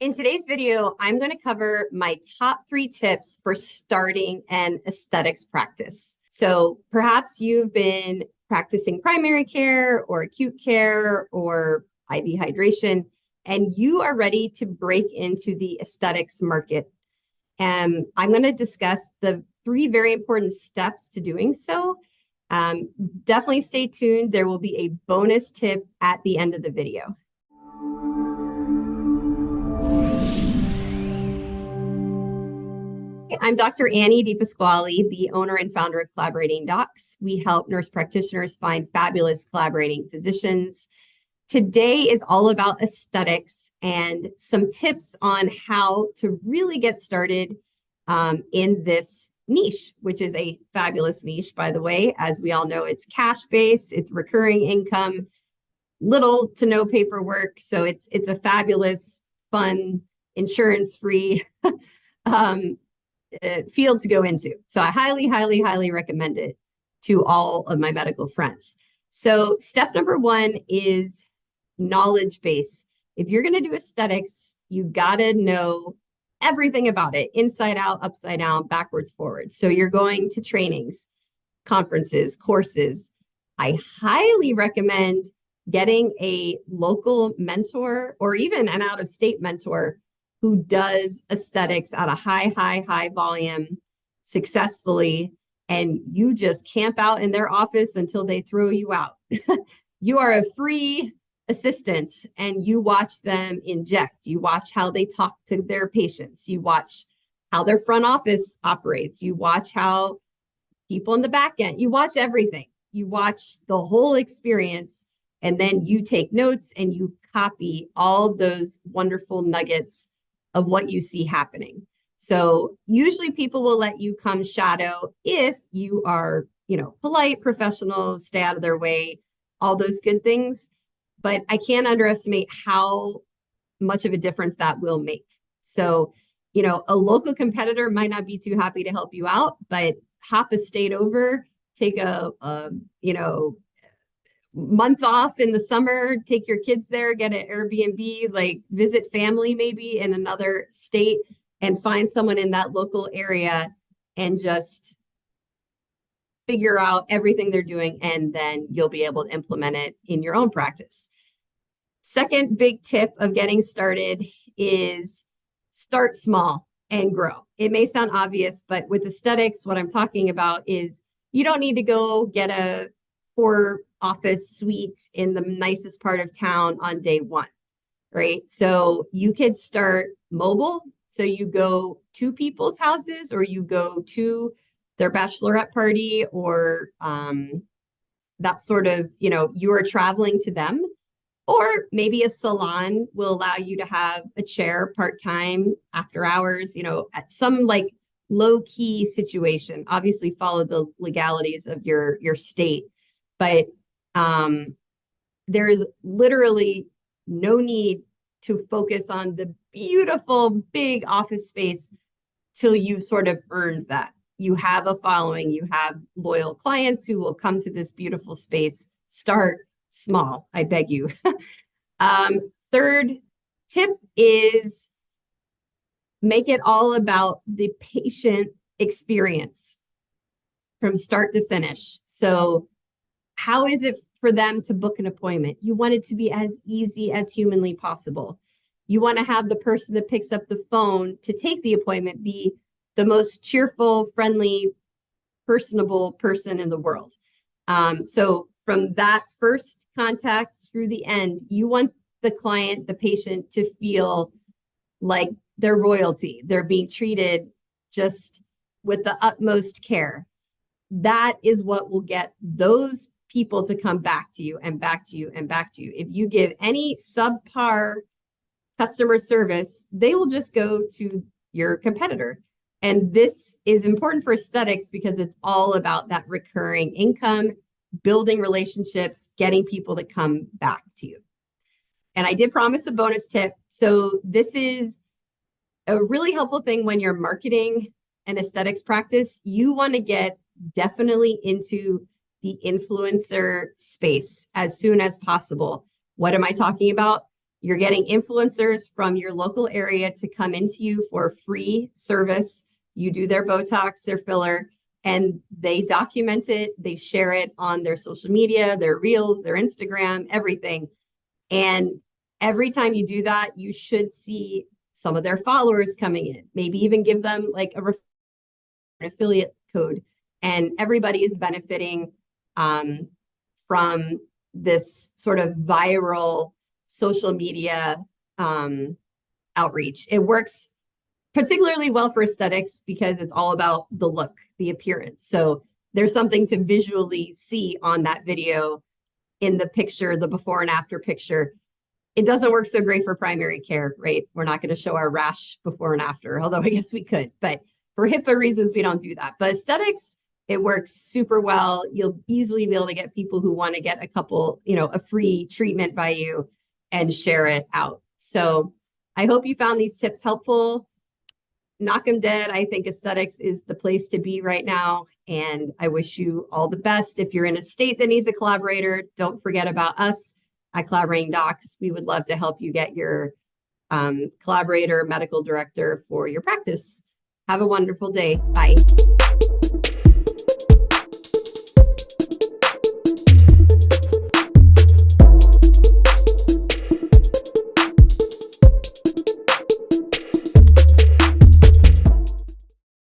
In today's video, I'm going to cover my top 3 tips for starting an aesthetics practice. So perhaps you've been practicing primary care or acute care or IV hydration, and you are ready to break into the aesthetics market. And I'm going to discuss the 3 very important steps to doing so. Definitely stay tuned. There will be a bonus tip at the end of the video. I'm Dr. Annie DiPasquale, the owner and founder of Collaborating Docs. We help nurse practitioners find fabulous collaborating physicians. Today is all about aesthetics and some tips on how to really get started in this niche, which is a fabulous niche, by the way. As we all know, it's cash-based, it's recurring income, little to no paperwork. So it's a fabulous, fun, insurance-free field to go into. So I highly, highly, highly recommend it to all of my medical friends. So step number 1 is knowledge base. If you're going to do aesthetics, you got to know everything about it, inside out, upside down, backwards, forwards. So you're going to trainings, conferences, courses. I highly recommend getting a local mentor or even an out-of-state mentor who does aesthetics at a high volume successfully, and you just camp out in their office until they throw you out. You are a free assistant and you watch them inject. You watch how they talk to their patients. You watch how their front office operates. You watch how people in the back end, you watch everything. You watch the whole experience, and then you take notes and you copy all those wonderful nuggets of what you see happening. So usually people will let you come shadow if you are, polite, professional, stay out of their way, all those good things. But I can't underestimate how much of a difference that will make. So, a local competitor might not be too happy to help you out, but hop a state over, take a month off in the summer, take your kids there, get an Airbnb, like visit family maybe in another state, and find someone in that local area and just figure out everything they're doing, and then you'll be able to implement it in your own practice. Second big tip of getting started is start small and grow. It may sound obvious, but with aesthetics, what I'm talking about is you don't need to go get a 4-office suite in the nicest part of town on day 1, right? So you could start mobile. So you go to people's houses, or you go to their bachelorette party, or that sort of, you are traveling to them. Or maybe a salon will allow you to have a chair part-time after hours, at some like low-key situation. Obviously follow the legalities of your state. But there is literally no need to focus on the beautiful big office space till you've sort of earned that. You have a following, you have loyal clients who will come to this beautiful space. Start small, I beg you. Third tip is make it all about the patient experience from start to finish. So how is it for them to book an appointment? You want it to be as easy as humanly possible. You want to have the person that picks up the phone to take the appointment be the most cheerful, friendly, personable person in the world. So from that first contact through the end, you want the client, the patient, to feel like they're royalty. They're being treated just with the utmost care. That is what will get those people to come back to you and back to you and back to you. If you give any subpar customer service, they will just go to your competitor. And this is important for aesthetics because it's all about that recurring income, building relationships, getting people to come back to you. And I did promise a bonus tip. So this is a really helpful thing when you're marketing an aesthetics practice. You want to get definitely into the influencer space as soon as possible. What am I talking about? You're getting influencers from your local area to come into you for free service. You do their Botox, their filler, and they document it. They share it on their social media, their reels, their Instagram, everything. And every time you do that, you should see some of their followers coming in, maybe even give them like an affiliate code. And everybody is benefiting from this sort of viral social media outreach. It works particularly well for aesthetics because it's all about the look, the appearance. So there's something to visually see on that video in the picture, the before and after picture. It doesn't work so great for primary care, right? We're not going to show our rash before and after, although I guess we could. But for HIPAA reasons, we don't do that. But aesthetics, it works super well. You'll easily be able to get people who want to get a couple, a free treatment by you and share it out. So I hope you found these tips helpful. Knock them dead. I think aesthetics is the place to be right now. And I wish you all the best. If you're in a state that needs a collaborator, don't forget about us at Collaborating Docs. We would love to help you get your collaborator, medical director for your practice. Have a wonderful day. Bye.